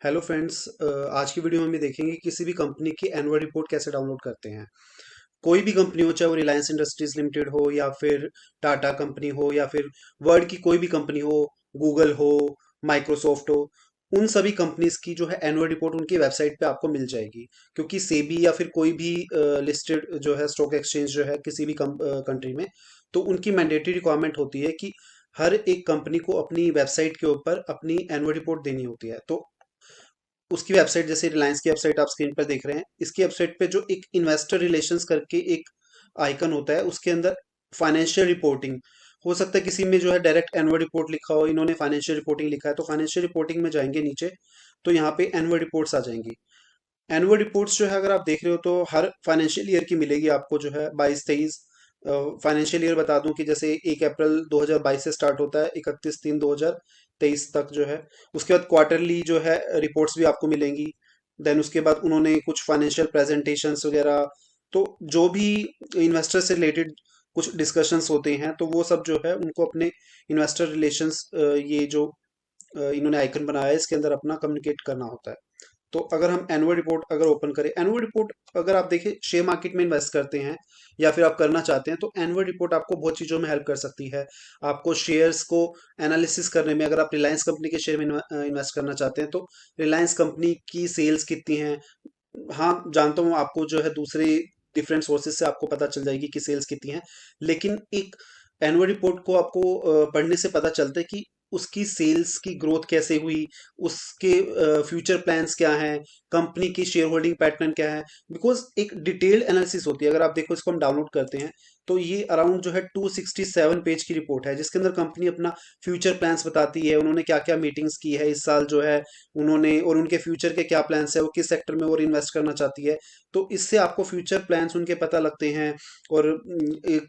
Hello friends. आज की video में हम ये देखेंगे कि किसी भी कंपनी की एनुअल रिपोर्ट कैसे डाउनलोड करते हैं। कोई भी कंपनी हो, चाहे वो रिलायंस इंडस्ट्रीज लिमिटेड हो या फिर टाटा कंपनी हो या फिर वर्ल्ड की कोई भी कंपनी हो, गूगल हो, माइक्रोसॉफ्ट हो, उन सभी कंपनीज की जो है एनुअल रिपोर्ट उनकी वेबसाइट पे आपको मिल जाएगी। क्योंकि सेबी या फिर कोई भी लिस्टेड जो है स्टॉक एक्सचेंज जो है किसी भी कंट्री में, तो उनकी मैंडेटरी रिक्वायरमेंट होती है कि हर एक कंपनी को अपनी वेबसाइट के ऊपर अपनी एनुअल रिपोर्ट देनी होती है। तो उसकी वेबसाइट, जैसे रिलायंस की वेबसाइट आप स्क्रीन पर देख रहे हैं, इसकी वेबसाइट पे जो एक इन्वेस्टर रिलेशंस करके एक आइकन होता है, उसके अंदर फाइनेंशियल रिपोर्टिंग हो सकता है। किसी में जो है डायरेक्ट एनुअल रिपोर्ट लिखा हो, इन्होंने फाइनेंशियल रिपोर्टिंग लिखा है, तो फाइनेंशियल रिपोर्टिंग में जाएंगे नीचे, तो यहाँ पे एनुअल रिपोर्ट्स आ जाएंगी। एनुअल रिपोर्ट्स जो है अगर आप देख रहे हो तो हर फाइनेंशियल ईयर की मिलेगी आपको, जो है 22-23 फाइनेंशियल ईयर बता दूं कि जैसे 1 अप्रैल 2022 से स्टार्ट होता है, 31/3/2023 तक जो है। उसके बाद क्वार्टरली जो है रिपोर्ट्स भी आपको मिलेंगी। देन उसके बाद उन्होंने कुछ फाइनेंशियल प्रेजेंटेशंस वगैरह, तो जो भी इन्वेस्टर से रिलेटेड कुछ डिस्कशंस होते हैं, तो वो सब जो है उनको अपने इन्वेस्टर रिलेशंस, ये जो इन्होंने आइकन बनाया है, इसके अंदर अपना कम्युनिकेट करना होता है। तो अगर हम एनुअल रिपोर्ट अगर ओपन करें, एनुअल रिपोर्ट अगर आप देखें शेयर मार्केट में इन्वेस्ट करते हैं या फिर आप करना चाहते हैं, तो एनुअल रिपोर्ट आपको बहुत चीज़ों में हेल्प कर सकती है। आपको शेयर्स को एनालिसिस करने में, अगर आप रिलायंस कंपनी के शेयर में इन्वेस्ट करना चाहते हैं, तो रिलायंस कंपनी की सेल्स कितनी हैं। हाँ, जानता हूँ आपको जो है दूसरे डिफरेंट सोर्सेज से आपको पता चल जाएगी कि सेल्स कितनी है, लेकिन एक एनुअल रिपोर्ट को आपको पढ़ने से पता चलता है कि उसकी सेल्स की ग्रोथ कैसे हुई, उसके फ्यूचर प्लान्स क्या हैं, कंपनी की शेयर होल्डिंग पैटर्न क्या है। बिकॉज एक डिटेल्ड एनालिसिस होती है। अगर आप देखो, इसको हम डाउनलोड करते हैं, तो ये अराउंड जो है 267 पेज की रिपोर्ट है, जिसके अंदर कंपनी अपना फ्यूचर प्लान्स बताती है, उन्होंने क्या क्या मीटिंग्स की है इस साल जो है उन्होंने, और उनके फ्यूचर के क्या प्लान्स है, वो किस सेक्टर में और इन्वेस्ट करना चाहती है। तो इससे आपको फ्यूचर प्लान्स उनके पता लगते हैं। और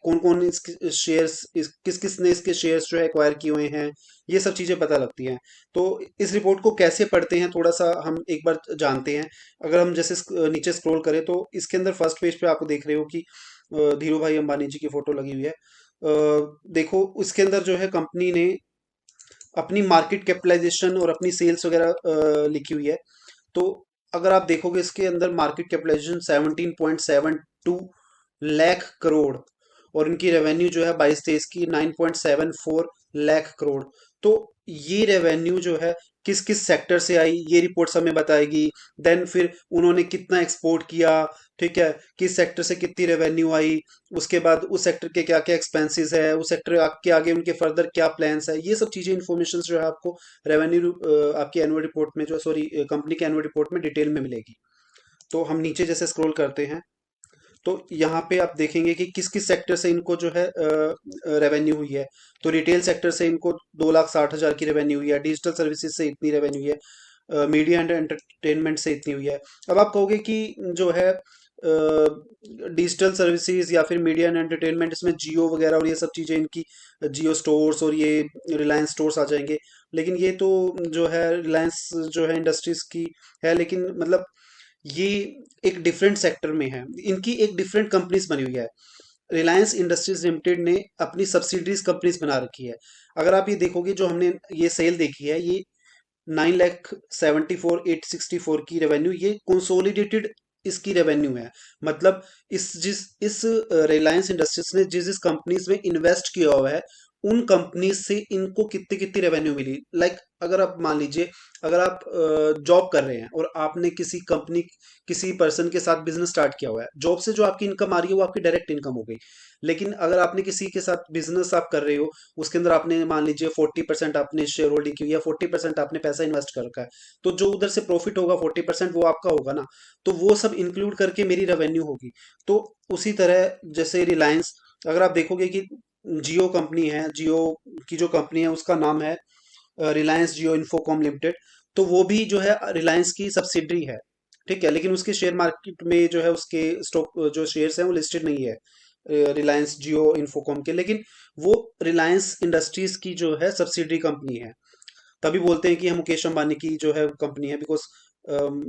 कौन कौन इसके शेयर्स, किस किस ने इसके शेयर्स जो है एक्वायर किए हुए हैं, ये सब चीज़ें पता लगती हैं। तो इस रिपोर्ट को कैसे पढ़ते हैं, थोड़ा सा हम एक बार जानते हैं। अगर हम जैसे नीचे स्क्रॉल करें, तो इसके अंदर फर्स्ट पेज पे आप देख रहे हो कि धीरू भाई अंबानी जी की फोटो लगी हुई है। देखो, इसके अंदर जो है कंपनी ने अपनी मार्केट कैपिटलाइजेशन और अपनी सेल्स वगैरह लिखी हुई है। तो अगर आप देखोगे, इसके अंदर मार्केट कैपिटलाइजेशन 17.72 लाख करोड़, और इनकी रेवेन्यू जो है 22-23 की 9.74 लाख करोड़। तो ये रेवेन्यू जो है किस किस सेक्टर से आई, ये रिपोर्ट्स हमें बताएगी। देन फिर उन्होंने कितना एक्सपोर्ट किया, ठीक है, किस सेक्टर से कितनी रेवेन्यू आई, उसके बाद उस सेक्टर के क्या क्या एक्सपेंसेस है, उस सेक्टर के आगे उनके फर्दर क्या प्लान्स है, ये सब चीज़ें इन्फॉर्मेशन जो है आपको रेवेन्यू आपकी एनुअल रिपोर्ट में, जो सॉरी कंपनी के एनुअल रिपोर्ट में डिटेल में मिलेगी। तो हम नीचे जैसे स्क्रॉल करते हैं, तो यहाँ पे आप देखेंगे कि किस किस सेक्टर से इनको जो है रेवेन्यू हुई है। तो रिटेल सेक्टर से इनको 2,60,000 की रेवेन्यू हुई है, डिजिटल सर्विसेज से इतनी रेवेन्यू हुई है, मीडिया एंड एंटरटेनमेंट से इतनी हुई है। अब आप कहोगे कि जो है डिजिटल सर्विसेज या फिर मीडिया एंड एंटरटेनमेंट, इसमें जियो वगैरह और ये सब चीज़ें इनकी, जियो स्टोर्स और ये रिलायंस स्टोर्स आ जाएंगे। लेकिन ये तो जो है रिलायंस जो है इंडस्ट्रीज की है, लेकिन मतलब ये एक डिफरेंट सेक्टर में है, इनकी एक डिफरेंट कंपनीज बनी हुई है। रिलायंस इंडस्ट्रीज लिमिटेड ने अपनी सब्सिडरीज कंपनीज बना रखी है। अगर आप ये देखोगे, जो हमने ये सेल देखी है, ये 9,74,864 की रेवेन्यू, ये कंसोलिडेटेड इसकी रेवेन्यू है। मतलब इस रिलायंस इंडस्ट्रीज ने जिस जिस कंपनीज में इन्वेस्ट किया हुआ है, उन कंपनीज से इनको कितनी कितनी रेवेन्यू मिली। लाइक अगर आप मान लीजिए, अगर आप जॉब कर रहे हैं और आपने किसी कंपनी, किसी पर्सन के साथ बिजनेस स्टार्ट किया हुआ है, जॉब से जो आपकी इनकम आ रही है वो आपकी डायरेक्ट इनकम हो गई। लेकिन अगर आपने किसी के साथ बिजनेस आप कर रहे हो, उसके अंदर आपने मान लीजिए 40% आपने शेयर होल्डिंग की हुई है, 40% आपने पैसा इन्वेस्ट कर रखा है, तो जो उधर से प्रॉफिट होगा 40% वो आपका होगा ना। तो वो सब इंक्लूड करके मेरी रेवेन्यू होगी। तो उसी तरह जैसे रिलायंस, अगर आप देखोगे कि जियो कंपनी है, जियो की जो कंपनी है उसका नाम है रिलायंस जियो इन्फोकॉम लिमिटेड। तो वो भी जो है रिलायंस की सब्सिडरी है, ठीक है, लेकिन उसके शेयर मार्केट में जो है उसके स्टॉक जो शेयर्स हैं वो लिस्टेड नहीं है रिलायंस जियो इन्फोकॉम के, लेकिन वो रिलायंस इंडस्ट्रीज की जो है सब्सिडरी कंपनी है। तभी बोलते हैं कि हम मुकेश अंबानी की जो है कंपनी है, बिकॉज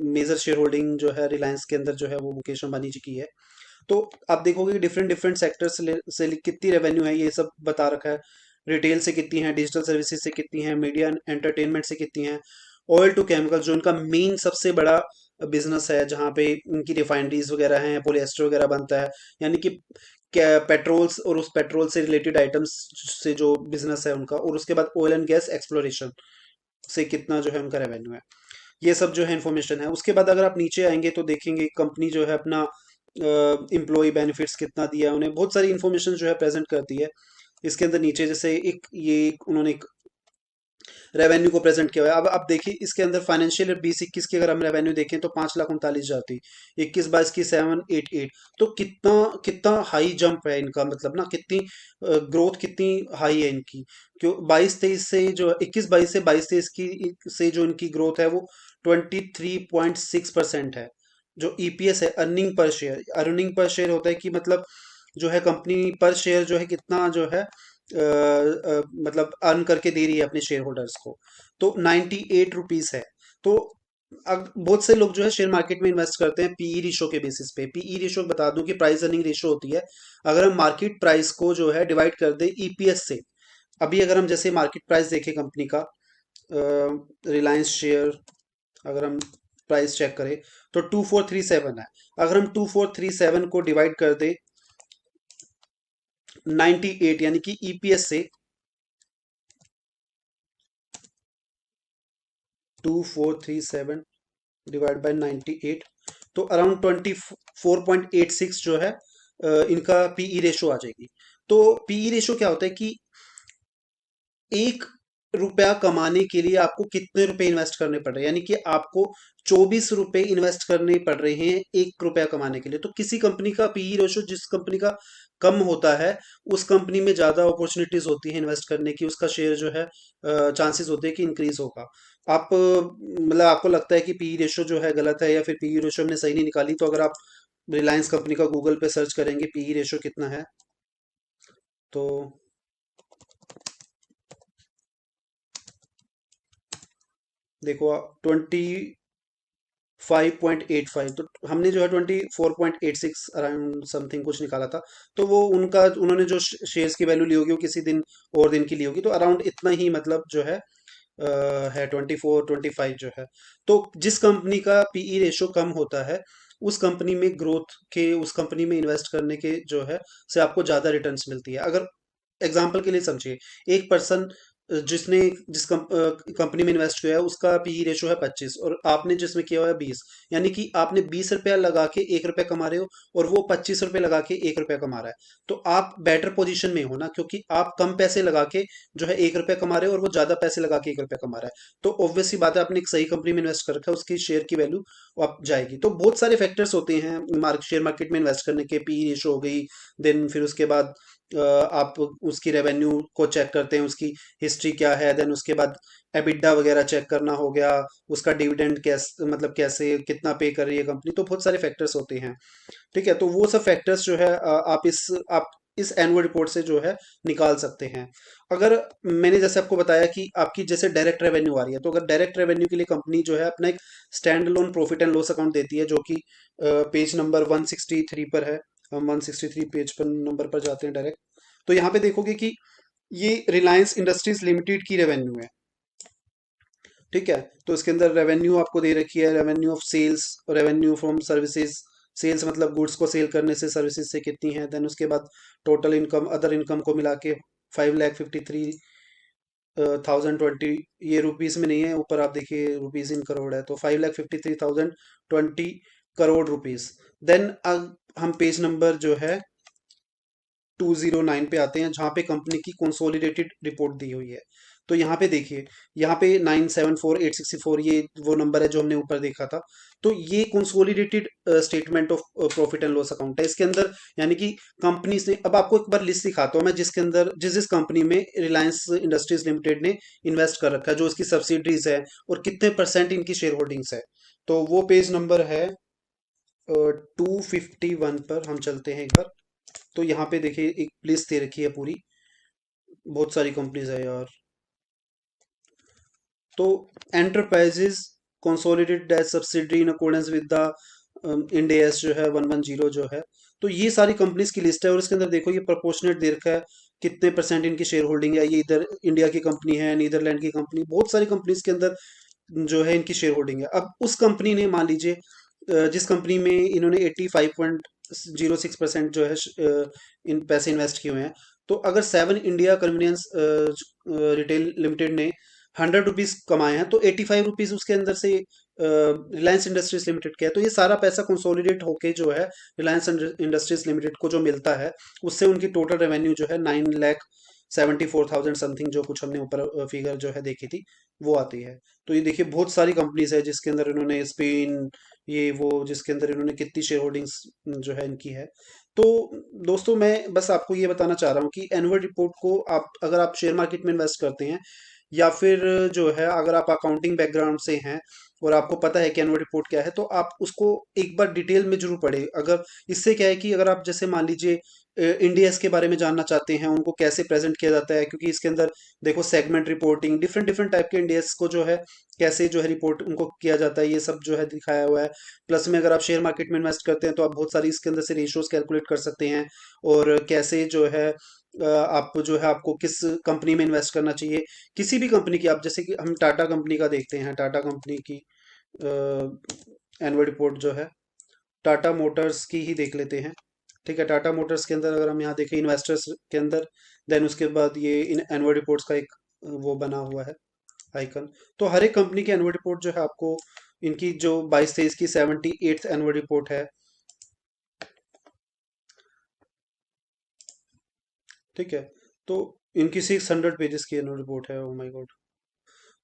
मेजर शेयर होल्डिंग जो है रिलायंस के अंदर जो है वो मुकेश अंबानी जी की है। तो आप देखोगे कि डिफरेंट डिफरेंट सेक्टर से कितनी रेवेन्यू है, ये सब बता रखा है। रिटेल से कितनी है, डिजिटल सर्विसेज से कितनी है, मीडिया एंटरटेनमेंट से कितनी है, ऑयल टू केमिकल जो इनका मेन सबसे बड़ा बिजनेस है, जहाँ पे इनकी रिफाइनरीज वगैरह हैं, पॉलिएस्टर वगैरह बनता है, यानी कि पेट्रोल्स और उस पेट्रोल से रिलेटेड आइटम्स से जो बिजनेस है उनका, और उसके बाद ऑयल एंड गैस एक्सप्लोरेशन से कितना जो है उनका रेवेन्यू है, ये सब जो है इन्फॉर्मेशन है। उसके बाद अगर आप नीचे आएंगे तो देखेंगे कंपनी जो है अपना एम्प्लॉय बेनिफिट्स कितना दिया है, उन्हें बहुत सारी इन्फॉर्मेशन जो है प्रेजेंट करती है। इसके अंदर नीचे जैसे उन्होंने एक रेवेन्यू को प्रेजेंट किया हुआ है। अब आप देखिए इसके अंदर फाइनेंशियल ईयर 20-21 की अगर हम रेवेन्यू देखें तो 5,39,000 थी, 21-22 की 788। तो कितना कितना हाई जंप है इनका, मतलब ना कितनी ग्रोथ कितनी हाई है इनकी। क्यों 22-23 से जो 21-22 से 22-23 की से जो इनकी ग्रोथ है वो 23.6% है। जो ईपीएस है, अर्निंग पर शेयर होता है कि मतलब जो है कंपनी पर शेयर जो है कितना जो है मतलब अर्न करके दे रही है अपने शेयर होल्डर्स को, तो 98 रुपीज है। तो अब बहुत से लोग जो है शेयर मार्केट में इन्वेस्ट करते हैं पीई रेशो के बेसिस पे। पीई रेशो बता दूं कि प्राइस अर्निंग रेशो होती है। अगर हम मार्केट प्राइस को जो है डिवाइड कर दे ईपीएस से, अभी अगर हम जैसे मार्केट प्राइस देखें कंपनी का, रिलायंस शेयर, अगर हम प्राइस चेक करें तो 2437 है। अगर हम 2437 को डिवाइड कर दे 98 यानी कि ईपीएस से, 2437 डिवाइड बाय 98, तो अराउंड 24.86 जो है इनका पीई रेशो आ जाएगी। तो पीई रेशो क्या होता है कि 1 रुपया कमाने के लिए आपको कितने रुपए इन्वेस्ट करने पड़ रहे हैं, यानी कि आपको 24 रुपए इन्वेस्ट करने पड़ रहे हैं 1 रुपया कमाने के लिए। तो किसी कंपनी का पीई रेशो जिस कंपनी का कम होता है, उस कंपनी में ज़्यादा अपॉर्चुनिटीज होती है इन्वेस्ट करने की, उसका शेयर जो है चांसेस होते हैं कि इंक्रीज होगा। आप मतलब आपको लगता है कि पीई रेशो जो है गलत है या फिर पीई रेशो हमने सही नहीं निकाली, तो अगर आप रिलायंस कंपनी का गूगल पे सर्च करेंगे पीई रेशो कितना है, तो देखो 25.85, तो हमने जो है 24.86 अराउंड समथिंग कुछ निकाला था। तो वो उनका उन्होंने जो शेयर्स की वैल्यू ली होगी वो किसी दिन और दिन की ली होगी, तो अराउंड इतना ही मतलब जो है 24-25 जो है। तो जिस कंपनी का पीई रेशो कम होता है, उस कंपनी में ग्रोथ के, उस कंपनी में इन्वेस्ट करने के जो है से आपको ज़्यादा रिटर्न्स मिलती है। अगर एग्जाम्पल के लिए समझिए, एक पर्सन जिसने जिस कंपनी में इन्वेस्ट किया है उसका पीई रेशो है 25, और आपने जिसमें किया हुआ है 20, यानी कि आपने 20 रुपया लगा के 1 रुपया कमा रहे हो, और वो 25 रुपये लगा के 1 रुपया कमा रहा है। तो आप बेटर पोजीशन में हो ना, क्योंकि आप कम पैसे लगा के जो है 1 रुपया कमा रहे हो और वो ज्यादा पैसे लगा के 1 रुपया कमा रहा है। तो ऑब्वियस सी बात है, आपने एक सही कंपनी में इन्वेस्ट कर रखा है, उसकी शेयर की वैल्यू आप जाएगी। तो बहुत सारे फैक्टर्स होते हैं शेयर मार्केट में इन्वेस्ट करने के। पीई रेशो हो गई, देन फिर उसके बाद आप उसकी रेवेन्यू को चेक करते हैं, उसकी हिस्ट्री क्या है, देन उसके बाद एबिडा वगैरह चेक करना हो गया, उसका डिविडेंड कैसे, मतलब कैसे कितना पे कर रही है कंपनी। तो बहुत सारे फैक्टर्स होते हैं, ठीक है। तो वो सब फैक्टर्स जो है आप इस एनुअल रिपोर्ट से जो है निकाल सकते हैं। अगर मैंने जैसे आपको बताया कि आपकी जैसे डायरेक्ट रेवेन्यू आ रही है, तो अगर डायरेक्ट रेवेन्यू के लिए कंपनी जो है अपना एक stand alone profit and loss account देती है, जो कि पेज नंबर 163 पर है। हम 163 पेज पर नंबर पर जाते हैं डायरेक्ट, तो यहाँ पे देखोगे कि ये रिलायंस इंडस्ट्रीज लिमिटेड की रेवेन्यू है, ठीक है। तो इसके अंदर रेवेन्यू आपको दे रखी है, revenue of sales, revenue from services. Sales मतलब गुड्स को सेल करने से, सर्विसेज से कितनी है। देन उसके बाद टोटल इनकम, अदर इनकम को मिला के 5,53,020, ये रुपीस में नहीं है, ऊपर आप देखिए रुपीस इन करोड़ है, तो 5,53,020 करोड़ रुपीस। देन अब हम पेज नंबर जो है 209 पे आते हैं, जहाँ पे कंपनी की कंसोलिडेटेड रिपोर्ट दी हुई है। तो यहाँ पे देखिए, यहाँ पे 974,864 ये वो नंबर है जो हमने ऊपर देखा था। तो ये consolidated statement of profit and loss account है। इसके अंदर यानी कि कंपनी ने, अब आपको एक बार लिस्ट दिखाता हूँ मैं, जिसके अंदर जिस जिस कंपनी में रिलायंस इंडस्ट्रीज लिमिटेड ने इन्वेस्ट कर रखा है, जो उसकी सब्सिडरीज है और कितने परसेंट इनकी शेयर होल्डिंग्स है। तो वो पेज नंबर है 251 पर हम चलते हैं एक बार। तो यहाँ पे देखिए एक लिस्ट दे रखी है पूरी, बहुत सारी कंपनीज है यार। तो enterprises consolidated as subsidiary in accordance with the Ind AS जो है 110 जो है। तो ये सारी कंपनीज की लिस्ट है, और इसके अंदर देखो ये प्रोपोर्शनेट दे रखा है, कितने परसेंट इनकी शेयर होल्डिंग है। ये इधर इंडिया की कंपनी है, नीदरलैंड की कंपनी, बहुत सारी कंपनीज के अंदर जो है इनकी शेयर होल्डिंग है। अब उस कंपनी ने मान लीजिए जिस कंपनी में इन्होंने 85.06% जो है इन पैसे इन्वेस्ट किए हुए हैं, तो अगर 7 इंडिया कन्वीनियंस रिटेल लिमिटेड ने 100 रुपीज कमाए हैं, तो 85 रुपीज उसके अंदर से रिलायंस इंडस्ट्रीज लिमिटेड के है। तो ये सारा पैसा कंसोलिडेट होके जो है रिलायंस इंडस्ट्रीज लिमिटेड को जो मिलता है, उससे उनकी टोटल रेवेन्यू जो है 9,74,000 समथिंग, जो कुछ हमने ऊपर फिगर जो है देखी थी, वो आती है। तो ये देखिए बहुत सारी कंपनीज है जिसके अंदर इन्होंने स्पेन, ये वो, जिसके अंदर इन्होंने कितनी शेयर होल्डिंग्स जो है इनकी है। तो दोस्तों मैं बस आपको ये बताना चाह रहा हूँ कि एनुअल रिपोर्ट को आप, अगर आप शेयर मार्केट में इन्वेस्ट करते हैं, या फिर जो है अगर आप अकाउंटिंग बैकग्राउंड से हैं और आपको पता है कि एनुअल रिपोर्ट क्या है, तो आप उसको एक बार डिटेल में जरूर पढ़ें। अगर इससे क्या है कि अगर आप जैसे मान लीजिए इंडियस के बारे में जानना चाहते हैं, उनको कैसे प्रेजेंट किया जाता है, क्योंकि इसके अंदर देखो segment reporting, different different type के इंडियस को जो है कैसे जो है रिपोर्ट उनको किया जाता है, ये सब जो है दिखाया हुआ है। प्लस में अगर आप शेयर मार्केट में इन्वेस्ट करते हैं, तो आप बहुत सारी इसके अंदर से रेशियोज कैलकुलेट कर सकते हैं, और कैसे जो है आप जो है आपको किस कंपनी में इन्वेस्ट करना चाहिए। किसी भी कंपनी की, आप जैसे कि हम टाटा कंपनी का देखते हैं, टाटा कंपनी की एनुअल रिपोर्ट जो है, टाटा मोटर्स की ही देख लेते हैं। ठीक है, टाटा मोटर्स के अंदर अगर हम यहाँ देखें इन्वेस्टर्स के अंदर, देन उसके बाद ये इन एनुअल रिपोर्ट्स का एक वो बना हुआ है आइकन। तो हर एक कंपनी की एनुअल रिपोर्ट जो है आपको, इनकी जो 22-23 की 78th एनुअल रिपोर्ट है, ठीक है, तो इनकी 600 पेजेस की एनुअल रिपोर्ट है। Oh my God.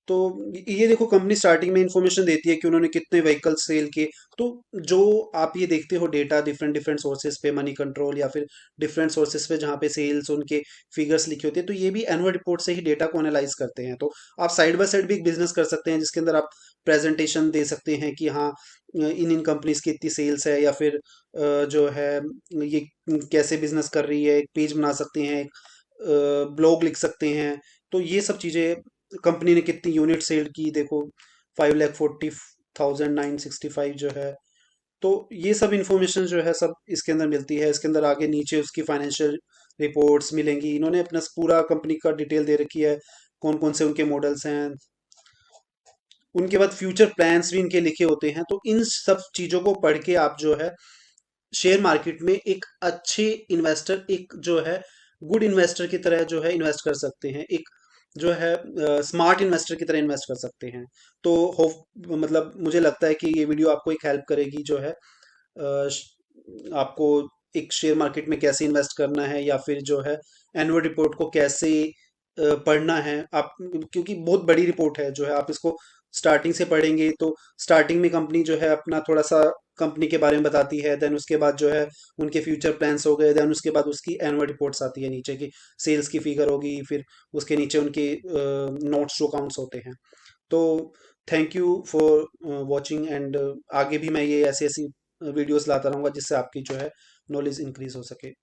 तो ये देखो कंपनी स्टार्टिंग में इंफॉर्मेशन देती है कि उन्होंने कितने व्हीकल सेल किए। तो जो आप ये देखते हो डेटा डिफरेंट डिफरेंट सोर्सेज पे, मनी कंट्रोल या फिर डिफरेंट सोर्सेज पे जहाँ पे सेल्स उनके फिगर्स लिखे होते हैं, तो ये भी एनुअल रिपोर्ट से ही डेटा को एनालाइज करते हैं। तो आप साइड बाय साइड भी एक बिजनेस कर सकते हैं, जिसके अंदर आप प्रेजेंटेशन दे सकते हैं कि हाँ इन इन कंपनीज की इतनी सेल्स है, या फिर जो है ये कैसे बिजनेस कर रही है, एक पेज बना सकते हैं, एक ब्लॉग लिख सकते हैं। तो ये सब चीज़ें, कंपनी ने कितनी यूनिट सेल की देखो, 5,40,965 जो है। तो ये सब इंफॉर्मेशन जो है सब इसके अंदर मिलती है। इसके अंदर आगे नीचे उसकी फाइनेंशियल रिपोर्ट्स मिलेंगी। इन्होंने अपना पूरा कंपनी का डिटेल दे रखी है, कौन कौन से उनके मॉडल्स हैं। उनके बाद फ्यूचर प्लान्स भी इनके लिखे होते हैं। तो इन सब चीज़ों को पढ़ के आप जो है शेयर मार्केट में एक अच्छे इन्वेस्टर, एक जो है गुड इन्वेस्टर की तरह जो है इन्वेस्ट कर सकते हैं, एक जो है स्मार्ट इन्वेस्टर की तरह इन्वेस्ट कर सकते हैं। तो होप, मतलब मुझे लगता है कि ये वीडियो आपको एक हेल्प करेगी जो है आपको एक शेयर मार्केट में कैसे इन्वेस्ट करना है, या फिर जो है एनुअल रिपोर्ट को कैसे पढ़ना है आप, क्योंकि बहुत बड़ी रिपोर्ट है जो है। आप इसको स्टार्टिंग से पढ़ेंगे तो स्टार्टिंग में कंपनी जो है अपना थोड़ा सा कंपनी के बारे में बताती है, देन उसके बाद जो है उनके फ्यूचर प्लान्स हो गए, देन उसके बाद उसकी एनुअल रिपोर्ट्स आती है नीचे की, सेल्स की फिगर होगी, फिर उसके नीचे उनके नोट्स जो अकाउंट्स होते हैं। तो thank you for watching, and आगे भी मैं ये ऐसी ऐसी वीडियोस लाता रहूँगा जिससे आपकी जो है नॉलेज इंक्रीज हो सके।